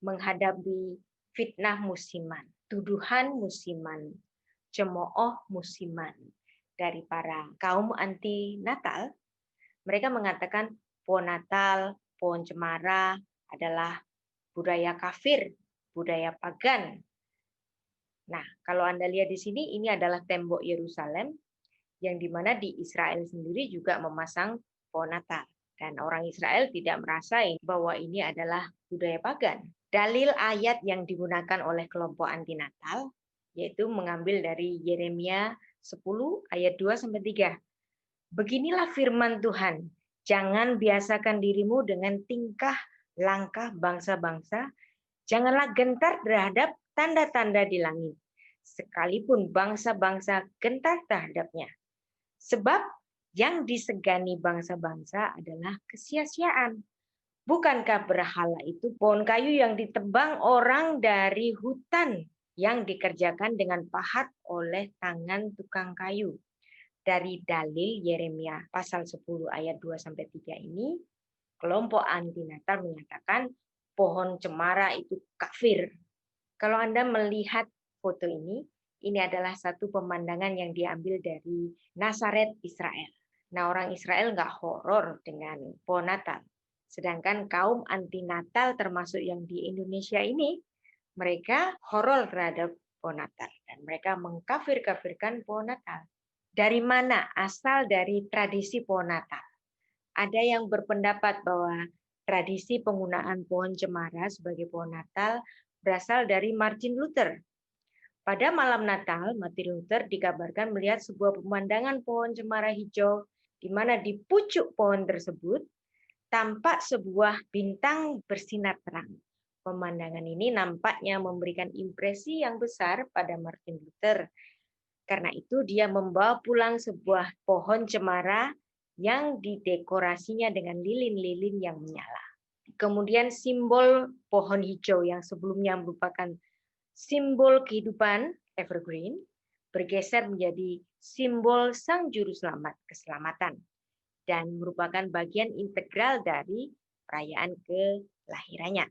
menghadapi fitnah musiman, tuduhan musiman, cemooh musiman dari para kaum anti Natal. Mereka mengatakan pohon Natal, pohon cemara adalah budaya kafir, budaya pagan. Nah, kalau Anda lihat di sini, ini adalah tembok Yerusalem, yang dimana di Israel sendiri juga memasang pohon Natal. Dan orang Israel tidak merasa bahwa ini adalah budaya pagan. Dalil ayat yang digunakan oleh kelompok anti Natal, yaitu mengambil dari Yeremia 10 ayat 2-3. Beginilah firman Tuhan, jangan biasakan dirimu dengan tingkah langkah bangsa-bangsa, janganlah gentar terhadap tanda-tanda di langit, sekalipun bangsa-bangsa gentar terhadapnya. Sebab yang disegani bangsa-bangsa adalah kesia-siaan. Bukankah berhala itu pohon kayu yang ditebang orang dari hutan yang dikerjakan dengan pahat oleh tangan tukang kayu? Dari dalil Yeremia pasal 10 ayat 2-3 ini, kelompok anti Natal menyatakan pohon cemara itu kafir. Kalau Anda melihat foto ini adalah satu pemandangan yang diambil dari Nazaret, Israel. Nah, orang Israel nggak horor dengan pohon Natal. Sedangkan kaum anti Natal termasuk yang di Indonesia ini, mereka horor terhadap pohon Natal. Dan mereka mengkafir-kafirkan pohon Natal. Dari mana asal dari tradisi pohon Natal? Ada yang berpendapat bahwa tradisi penggunaan pohon cemara sebagai pohon Natal berasal dari Martin Luther. Pada malam Natal, Martin Luther dikabarkan melihat sebuah pemandangan pohon cemara hijau, di mana di pucuk pohon tersebut tampak sebuah bintang bersinar terang. Pemandangan ini nampaknya memberikan impresi yang besar pada Martin Luther. Karena itu dia membawa pulang sebuah pohon cemara yang didekorasinya dengan lilin-lilin yang menyala. Kemudian simbol pohon hijau yang sebelumnya merupakan simbol kehidupan evergreen bergeser menjadi simbol Sang Juru Selamat, keselamatan, dan merupakan bagian integral dari perayaan kelahirannya.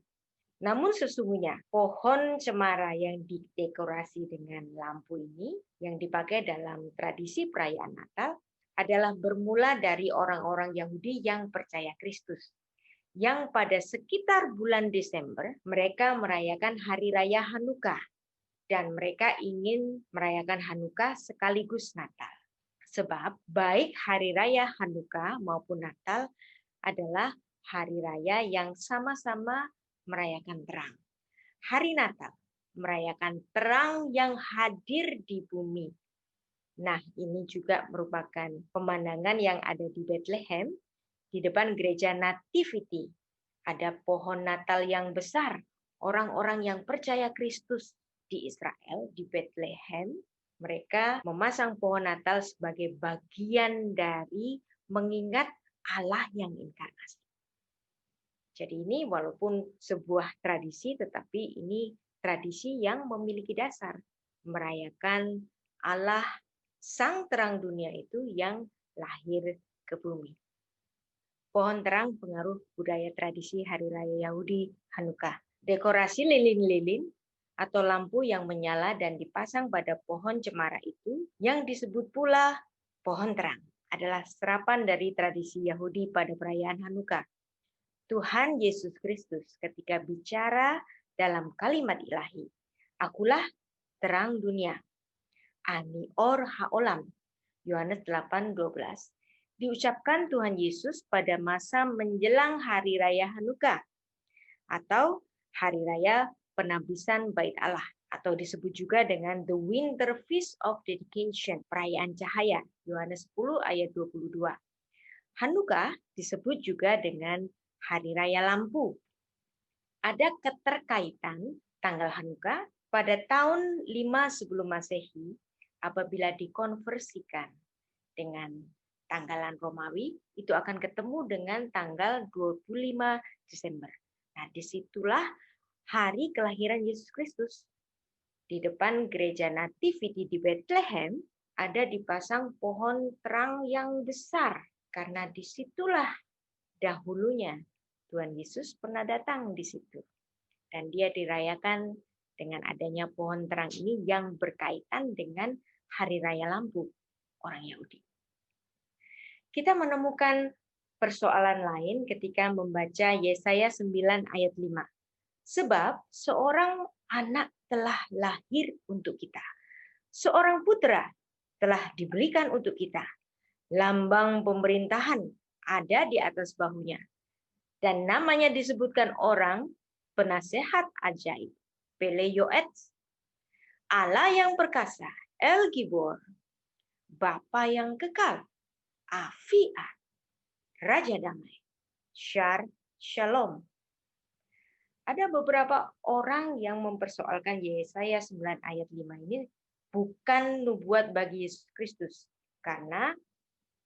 Namun sesungguhnya pohon cemara yang didekorasi dengan lampu ini yang dipakai dalam tradisi perayaan Natal adalah bermula dari orang-orang Yahudi yang percaya Kristus, yang pada sekitar bulan Desember mereka merayakan Hari Raya Hanukkah, dan mereka ingin merayakan Hanukkah sekaligus Natal. Sebab baik Hari Raya Hanukkah maupun Natal adalah hari raya yang sama-sama merayakan terang. Hari Natal merayakan terang yang hadir di bumi. Nah, ini juga merupakan pemandangan yang ada di Bethlehem, di depan gereja Nativity. Ada pohon Natal yang besar. Orang-orang yang percaya Kristus di Israel, di Bethlehem, mereka memasang pohon Natal sebagai bagian dari mengingat Allah yang inkarnasi. Jadi ini walaupun sebuah tradisi, tetapi ini tradisi yang memiliki dasar merayakan Allah Sang Terang Dunia itu yang lahir ke bumi. Pohon terang pengaruh budaya tradisi Hari Raya Yahudi Hanukkah. Dekorasi lilin-lilin atau lampu yang menyala dan dipasang pada pohon cemara itu yang disebut pula pohon terang adalah serapan dari tradisi Yahudi pada perayaan Hanukkah. Tuhan Yesus Kristus ketika bicara dalam kalimat ilahi, akulah terang dunia, ani or haolam, Yohanes 8:12, diucapkan Tuhan Yesus pada masa menjelang Hari Raya Hanukkah atau Hari Raya Penabisan Bait Allah, atau disebut juga dengan The Winter Feast of Dedication, perayaan cahaya, Yohanes 10 ayat 22. Hanukkah disebut juga dengan Hari Raya Lampu. Ada keterkaitan tanggal Hanukkah pada tahun 5 sebelum Masehi apabila dikonversikan dengan tanggalan Romawi, itu akan ketemu dengan tanggal 25 Desember. Nah, disitulah hari kelahiran Yesus Kristus. Di depan gereja Nativity di Bethlehem ada dipasang pohon terang yang besar, karena disitulah dahulunya Tuhan Yesus pernah datang di situ. Dan dia dirayakan dengan adanya pohon terang ini yang berkaitan dengan Hari Raya Lampu orang Yahudi. Kita menemukan persoalan lain ketika membaca Yesaya 9 ayat 5. Sebab seorang anak telah lahir untuk kita. Seorang putra telah diberikan untuk kita. Lambang pemerintahan ada di atas bahunya. Dan namanya disebutkan orang penasehat ajaib, Peleyoet, Allah yang perkasa, El Gibor, Bapa yang kekal, Afia, Raja Damai, Syar Shalom. Ada beberapa orang yang mempersoalkan Yesaya 9 ayat 5 ini bukan nubuat bagi Yesus Kristus. Karena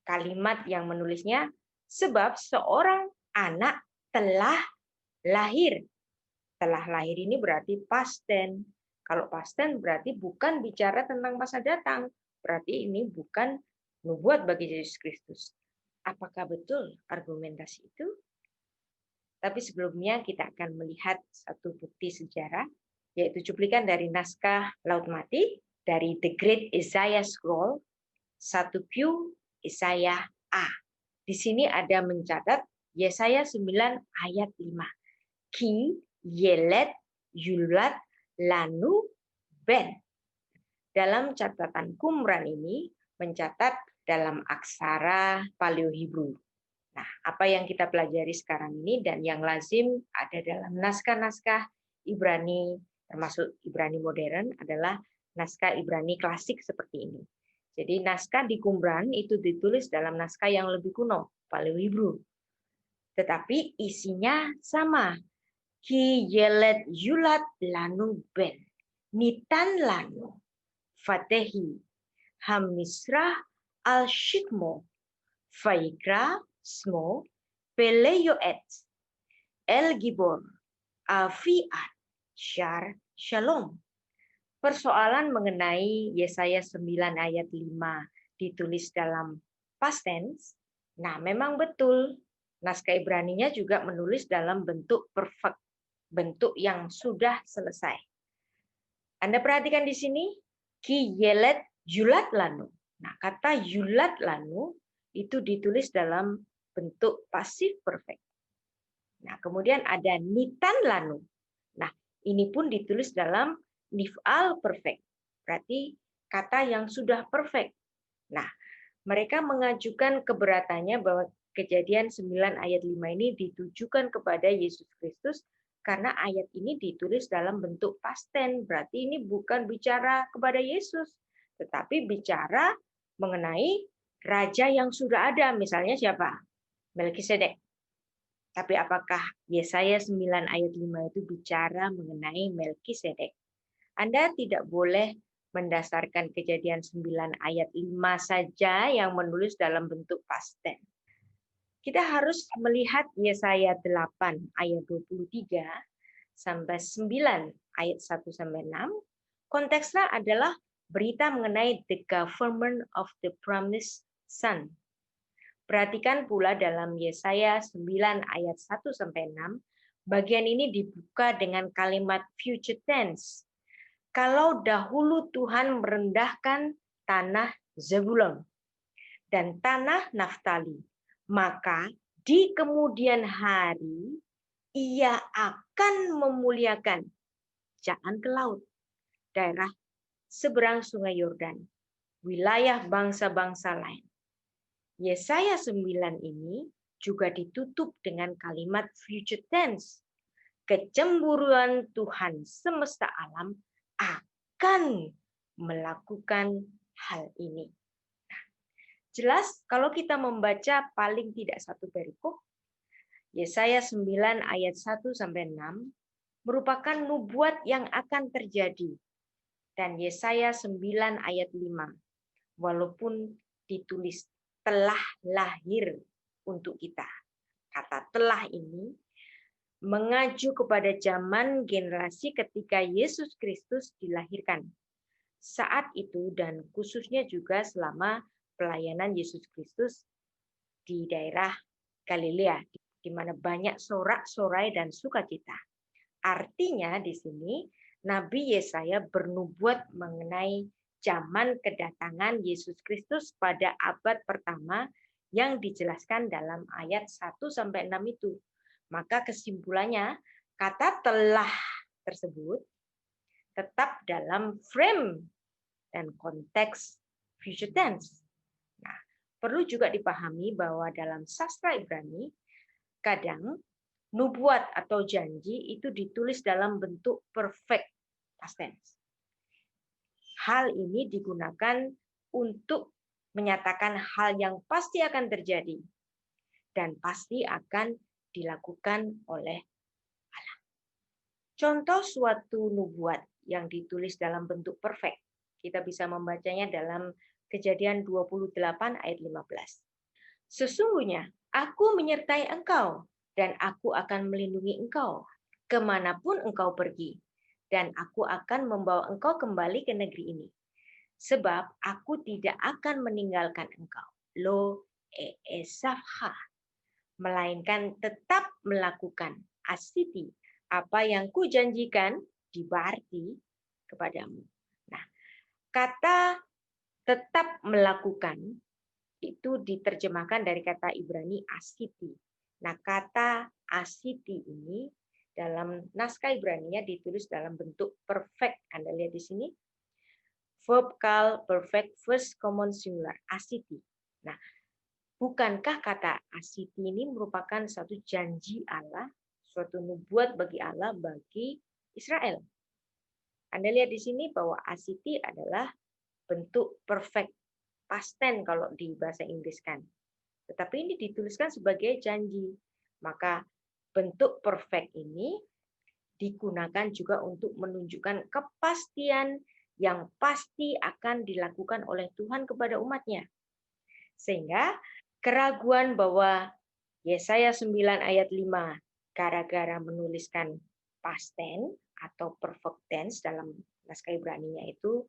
kalimat yang menulisnya, sebab seorang anak telah lahir. Telah lahir ini berarti past tense. Kalau past tense berarti bukan bicara tentang masa datang. Berarti ini bukan nubuat bagi Yesus Kristus. Apakah betul argumentasi itu? Tapi sebelumnya kita akan melihat satu bukti sejarah, yaitu cuplikan dari naskah Laut Mati, dari The Great Isaiah Scroll, 1Q Isaiah A. Di sini ada mencatat Yesaya 9 ayat 5. Ki yelet yulat lanu ben. Dalam catatan Qumran ini mencatat dalam aksara Paleo Hebrew. Nah, apa yang kita pelajari sekarang ini dan yang lazim ada dalam naskah-naskah Ibrani, termasuk Ibrani modern, adalah naskah Ibrani klasik seperti ini. Jadi naskah di Qumran itu ditulis dalam naskah yang lebih kuno, Paleo Hebrew. Tetapi isinya sama. Ki yelet yulat lanu ben. Nitan lanu. Fatehi. Hamisrah al-shikmo. Faikra smo. Peleyoet. El Gibor. Afiat. Syar Shalom. Persoalan mengenai Yesaya 9 ayat 5 ditulis dalam past tense. Nah, memang betul. Naskah Ibraninya juga menulis dalam bentuk perfect, bentuk yang sudah selesai. Anda perhatikan di sini, ki yelet yulat lanu. Nah, kata yulat lanu itu ditulis dalam bentuk pasif perfect. Nah, kemudian ada nitan lanu. Nah, ini pun ditulis dalam nif'al perfect. Berarti kata yang sudah perfect. Nah, mereka mengajukan keberatannya bahwa Kejadian 9 ayat 5 ini ditujukan kepada Yesus Kristus karena ayat ini ditulis dalam bentuk past tense. Berarti ini bukan bicara kepada Yesus, tetapi bicara mengenai raja yang sudah ada. Misalnya siapa? Melkisedek. Tapi apakah Yesaya 9 ayat 5 itu bicara mengenai Melkisedek? Anda tidak boleh mendasarkan Kejadian 9 ayat 5 saja yang menulis dalam bentuk past tense. Kita harus melihat Yesaya 8 ayat 23 sampai 9 ayat 1 sampai 6. Konteksnya adalah berita mengenai the government of the promised son. Perhatikan pula dalam Yesaya 9 ayat 1 sampai 6, bagian ini dibuka dengan kalimat future tense. Kalau dahulu Tuhan merendahkan tanah Zebulon dan tanah Naftali, maka di kemudian hari ia akan memuliakan Jaan ke laut, daerah seberang sungai Yordan, wilayah bangsa-bangsa lain. Yesaya 9 ini juga ditutup dengan kalimat future tense. Kecemburuan Tuhan semesta alam akan melakukan hal ini. Jelas kalau kita membaca paling tidak satu perikop, Yesaya 9 ayat 1 sampai 6 merupakan nubuat yang akan terjadi. Dan Yesaya 9 ayat 5 walaupun ditulis telah lahir untuk kita. Kata telah ini mengacu kepada zaman generasi ketika Yesus Kristus dilahirkan. Saat itu dan khususnya juga selama pelayanan Yesus Kristus di daerah Galilea, di mana banyak sorak-sorai dan sukacita. Artinya di sini Nabi Yesaya bernubuat mengenai zaman kedatangan Yesus Kristus pada abad pertama yang dijelaskan dalam ayat 1-6 itu. Maka kesimpulannya, kata telah tersebut tetap dalam frame dan konteks future tense. Nah, perlu juga dipahami bahwa dalam sastra Ibrani, kadang nubuat atau janji itu ditulis dalam bentuk perfect past tense. Hal ini digunakan untuk menyatakan hal yang pasti akan terjadi dan pasti akan dilakukan oleh Allah. Contoh suatu nubuat yang ditulis dalam bentuk perfect, kita bisa membacanya dalam Kejadian 28 ayat 15. Sesungguhnya aku menyertai engkau dan aku akan melindungi engkau kemanapun engkau pergi, dan aku akan membawa engkau kembali ke negeri ini. Sebab aku tidak akan meninggalkan engkau, lo esafha, melainkan tetap melakukan asiti, apa yang kujanjikan dibarti kepadamu. Nah, kata tetap melakukan itu diterjemahkan dari kata Ibrani asiti. Nah, kata asiti ini dalam naskah Ibrani-nya ditulis dalam bentuk perfect. Anda lihat di sini. Verb call perfect first common singular, asiti. Nah, bukankah kata asiti ini merupakan satu janji Allah, suatu nubuat bagi Allah bagi Israel? Anda lihat di sini bahwa asiti adalah bentuk perfect past tense kalau di bahasa Inggris kan. Tetapi ini dituliskan sebagai janji. Maka bentuk perfect ini digunakan juga untuk menunjukkan kepastian yang pasti akan dilakukan oleh Tuhan kepada umatnya. Sehingga keraguan bahwa Yesaya 9 ayat 5 gara-gara menuliskan past tense atau perfect tense dalam naskah Ibrani-nya itu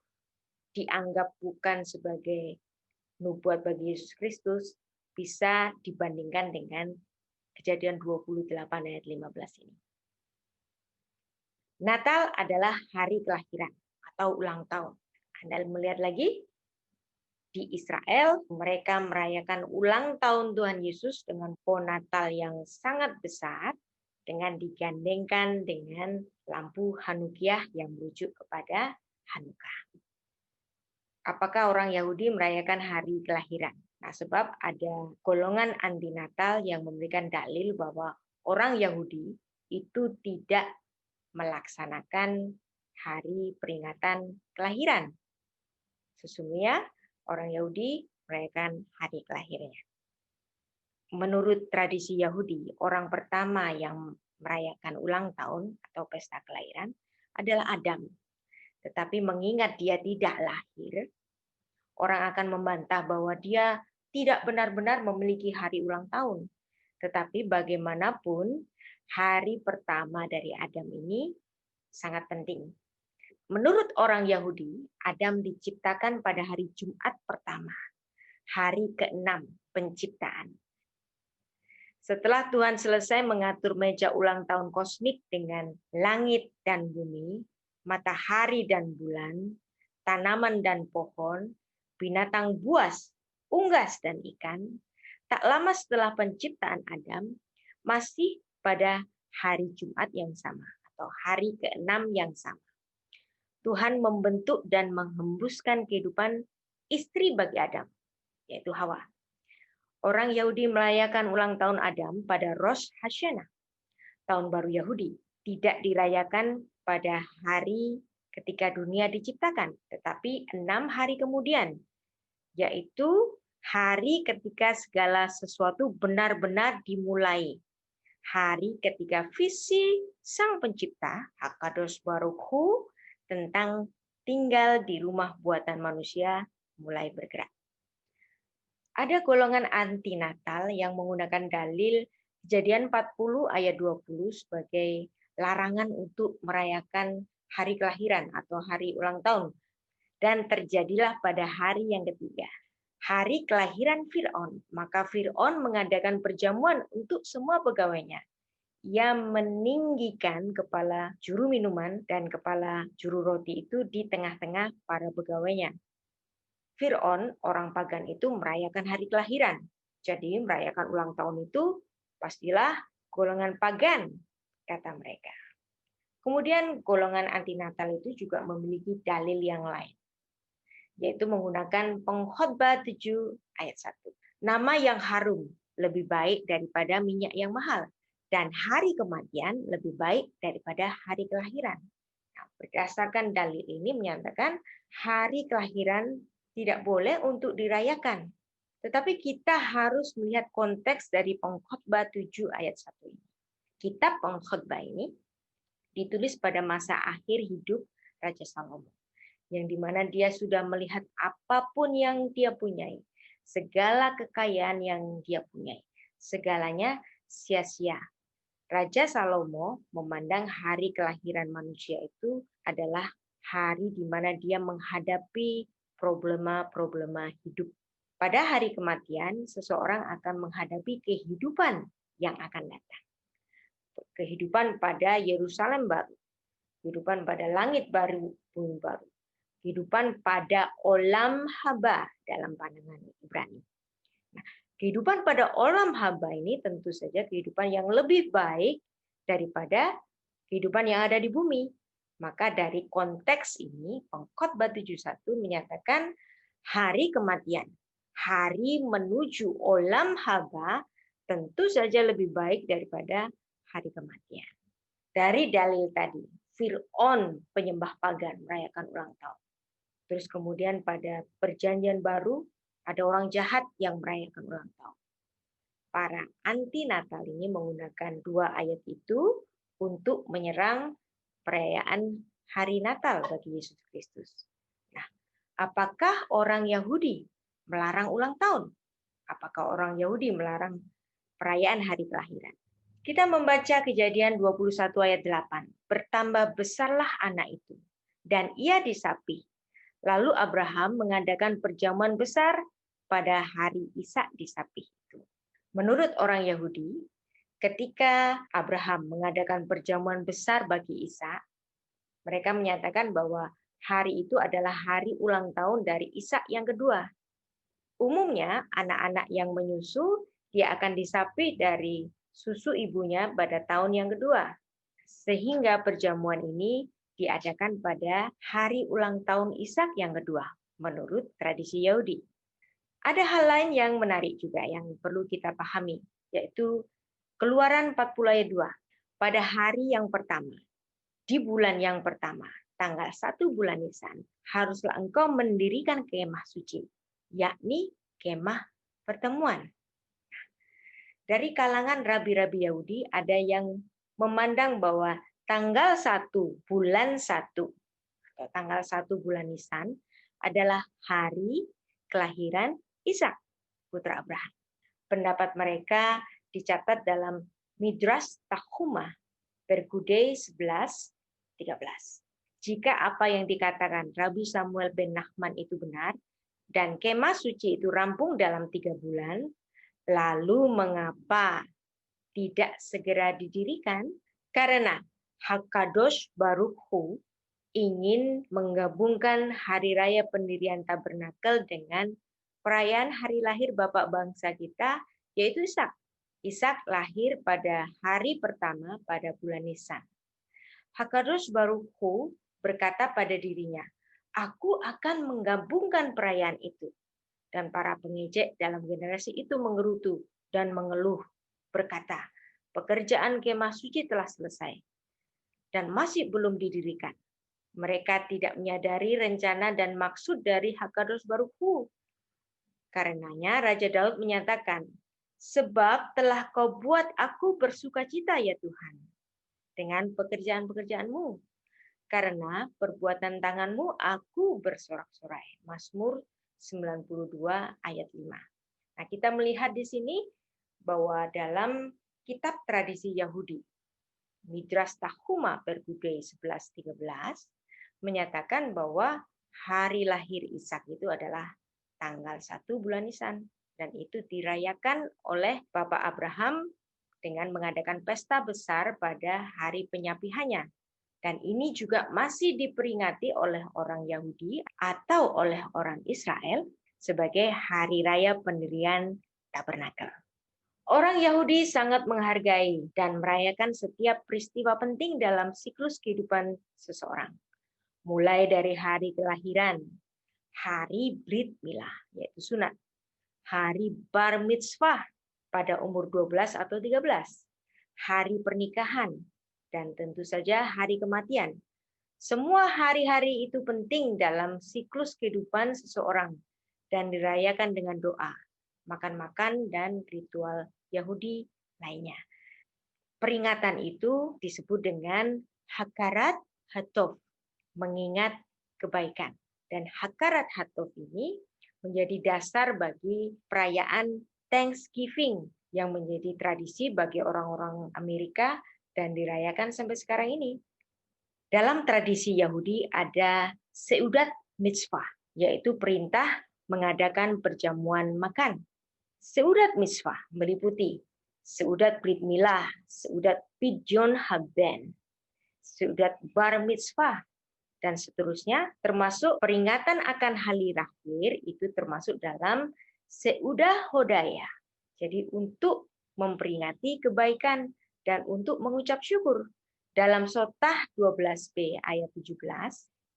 dianggap bukan sebagai nubuat bagi Yesus Kristus, bisa dibandingkan dengan Kejadian 28 ayat 15 ini. Natal adalah hari kelahiran atau ulang tahun. Anda melihat lagi, di Israel mereka merayakan ulang tahun Tuhan Yesus dengan pohon Natal yang sangat besar, dengan digandengkan dengan lampu Hanukkah yang merujuk kepada Hanukkah. Apakah orang Yahudi merayakan hari kelahiran? Nah, sebab ada golongan anti Natal yang memberikan dalil bahwa orang Yahudi itu tidak melaksanakan hari peringatan kelahiran. Sesungguhnya orang Yahudi merayakan hari kelahirannya. Menurut tradisi Yahudi, orang pertama yang merayakan ulang tahun atau pesta kelahiran adalah Adam. Tetapi mengingat dia tidak lahir, orang akan membantah bahwa dia tidak benar-benar memiliki hari ulang tahun. Tetapi bagaimanapun, hari pertama dari Adam ini sangat penting. Menurut orang Yahudi, Adam diciptakan pada hari Jumat pertama, hari ke-6 penciptaan. Setelah Tuhan selesai mengatur meja ulang tahun kosmik dengan langit dan bumi, matahari dan bulan, tanaman dan pohon, binatang buas, unggas dan ikan, tak lama setelah penciptaan Adam, masih pada hari Jumat yang sama atau hari ke-6 yang sama. Tuhan membentuk dan menghembuskan kehidupan istri bagi Adam, yaitu Hawa. Orang Yahudi merayakan ulang tahun Adam pada Rosh Hashanah, tahun baru Yahudi. Tidak dirayakan pada hari ketika dunia diciptakan, tetapi 6 hari kemudian, yaitu hari ketika segala sesuatu benar-benar dimulai. Hari ketika visi Sang Pencipta, Hakadosh Baruch Hu, tentang tinggal di rumah buatan manusia mulai bergerak. Ada golongan anti Natal yang menggunakan dalil Kejadian 40 ayat 20 sebagai larangan untuk merayakan hari kelahiran atau hari ulang tahun. Dan terjadilah pada hari yang ketiga, hari kelahiran Fir'aun. Maka Fir'aun mengadakan perjamuan untuk semua pegawainya. ia meninggikan kepala juru minuman dan kepala juru roti itu di tengah-tengah para pegawainya. Fir'aun, orang pagan itu merayakan hari kelahiran. Jadi merayakan ulang tahun itu pastilah golongan pagan, kata mereka. Kemudian golongan anti Natal itu juga memiliki dalil yang lain, yaitu menggunakan pengkhotbah 7 ayat 1. Nama yang harum lebih baik daripada minyak yang mahal, dan hari kematian lebih baik daripada hari kelahiran. Nah, berdasarkan dalil ini menyatakan hari kelahiran tidak boleh untuk dirayakan. Tetapi kita harus melihat konteks dari pengkhotbah 7 ayat 1 ini. Kitab pengkhotbah ini ditulis pada masa akhir hidup Raja Salomo, yang dimana dia sudah melihat apapun yang dia punyai, segala kekayaan yang dia punyai, segalanya sia-sia. Raja Salomo memandang hari kelahiran manusia itu adalah hari di mana dia menghadapi problema-problema hidup. Pada hari kematian, seseorang akan menghadapi kehidupan yang akan datang. Kehidupan pada Yerusalem baru, kehidupan pada langit baru, bumi baru, kehidupan pada olam haba dalam pandangan Ibrani. Nah, kehidupan pada olam haba ini tentu saja kehidupan yang lebih baik daripada kehidupan yang ada di bumi. Maka dari konteks ini, pengkhotbah 71 menyatakan hari kematian, hari menuju olam haba tentu saja lebih baik daripada hari kematian. Dari dalil tadi, Fir'aun penyembah pagan merayakan ulang tahun. Terus kemudian pada perjanjian baru ada orang jahat yang merayakan ulang tahun. Para anti Natal ini menggunakan 2 ayat itu untuk menyerang perayaan hari Natal bagi Yesus Kristus. Nah, apakah orang Yahudi melarang ulang tahun? Apakah orang Yahudi melarang perayaan hari kelahiran? Kita membaca Kejadian 21 ayat 8. Bertambah besarlah anak itu, dan ia disapi. Lalu Abraham mengadakan perjamuan besar pada hari Ishak disapi itu. Menurut orang Yahudi, ketika Abraham mengadakan perjamuan besar bagi Ishak, mereka menyatakan bahwa hari itu adalah hari ulang tahun dari Ishak yang kedua. Umumnya anak-anak yang menyusu dia akan disapi dari susu ibunya pada tahun yang kedua. Sehingga perjamuan ini diadakan pada hari ulang tahun Ishak yang kedua, menurut tradisi Yahudi. Ada hal lain yang menarik juga yang perlu kita pahami, yaitu Keluaran 40 ayat 2. Pada hari yang pertama, di bulan yang pertama, tanggal 1 bulan Nisan, haruslah engkau mendirikan kemah suci, yakni kemah pertemuan. Dari kalangan rabi-rabi Yahudi ada yang memandang bahwa tanggal 1 bulan 1 atau tanggal 1 bulan Nisan adalah hari kelahiran Ishak, putra Abraham. Pendapat mereka dicatat dalam Midrash Tanhuma, Perkudei 11:13. Jika apa yang dikatakan Rabbi Samuel ben Nachman itu benar, dan kemah suci itu rampung dalam 3 bulan, lalu mengapa tidak segera didirikan? Karena Hakadosh Baruch Hu ingin menggabungkan hari raya pendirian tabernakel dengan perayaan hari lahir bapak bangsa kita, yaitu Ishak. Ishak lahir pada hari pertama pada bulan Nisan. Hakadosh Baruch Hu berkata pada dirinya, aku akan menggabungkan perayaan itu. Dan para pengejek dalam generasi itu menggerutu dan mengeluh, berkata, pekerjaan kemah suci telah selesai dan masih belum didirikan. Mereka tidak menyadari rencana dan maksud dari Hakadosh Baruch Hu. Karenanya Raja Daud menyatakan, sebab telah kau buat aku bersukacita ya Tuhan dengan pekerjaan-pekerjaanmu. Karena perbuatan tanganmu aku bersorak-sorai. Mazmur 92 ayat 5. Nah, kita melihat di sini bahwa dalam kitab tradisi Yahudi, Midrash Tanhuma Perkudei 11:13 menyatakan bahwa hari lahir Ishak itu adalah tanggal 1 bulan Nisan, dan itu dirayakan oleh Bapak Abraham dengan mengadakan pesta besar pada hari penyapihannya. Dan ini juga masih diperingati oleh orang Yahudi atau oleh orang Israel sebagai hari raya pendirian tabernakel. Orang Yahudi sangat menghargai dan merayakan setiap peristiwa penting dalam siklus kehidupan seseorang. Mulai dari hari kelahiran, hari Brit Milah, yaitu sunat, hari Bar Mitzvah pada umur 12 atau 13, hari pernikahan, dan tentu saja hari kematian. Semua hari-hari itu penting dalam siklus kehidupan seseorang dan dirayakan dengan doa, makan-makan, dan ritual Yahudi lainnya. Peringatan itu disebut dengan Hakarat Hatov, mengingat kebaikan. Dan Hakarat Hatov ini menjadi dasar bagi perayaan Thanksgiving yang menjadi tradisi bagi orang-orang Amerika dan dirayakan sampai sekarang ini. Dalam tradisi Yahudi ada Seudat Mitzvah, yaitu perintah mengadakan perjamuan makan. Seudat Mitzvah meliputi Seudat Brit Milah, Seudat Pidyon Haben, Seudat Bar Mitzvah, dan seterusnya, termasuk peringatan akan hari lahir itu termasuk dalam Seudah Hodaya. Jadi untuk memperingati kebaikan dan untuk mengucap syukur. Dalam Sotah 12b ayat 17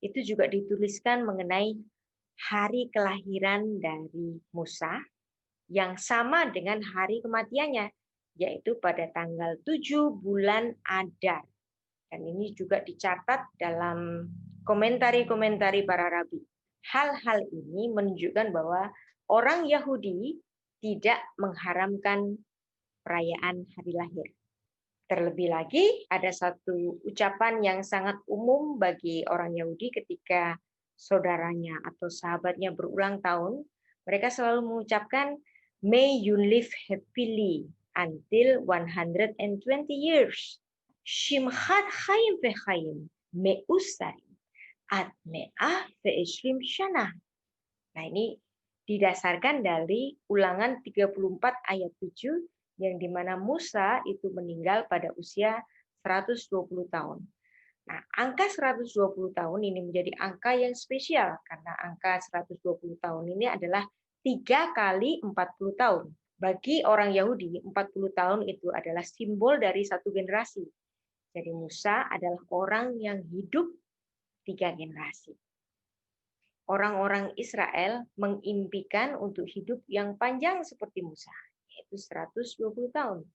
itu juga dituliskan mengenai hari kelahiran dari Musa yang sama dengan hari kematiannya, yaitu pada tanggal 7 bulan Adar. Dan ini juga dicatat dalam komentari-komentari para rabi. Hal-hal ini menunjukkan bahwa orang Yahudi tidak mengharamkan perayaan hari lahir. Terlebih lagi, ada satu ucapan yang sangat umum bagi orang Yahudi ketika saudaranya atau sahabatnya berulang tahun, mereka selalu mengucapkan, "May you live happily until 120 years. Shimchat chayim vechayim me'usarim ad me'ah ve'eshrim shanah." Nah, ini didasarkan dari Ulangan 34 ayat 7 yang dimana Musa itu meninggal pada usia 120 tahun. Nah, angka 120 tahun ini menjadi angka yang spesial karena angka 120 tahun ini adalah 3 kali 40 tahun. Bagi orang Yahudi, 40 tahun itu adalah simbol dari satu generasi. Jadi Musa adalah orang yang hidup 3 generasi. Orang-orang Israel mengimpikan untuk hidup yang panjang seperti Musa, yaitu 120 tahun.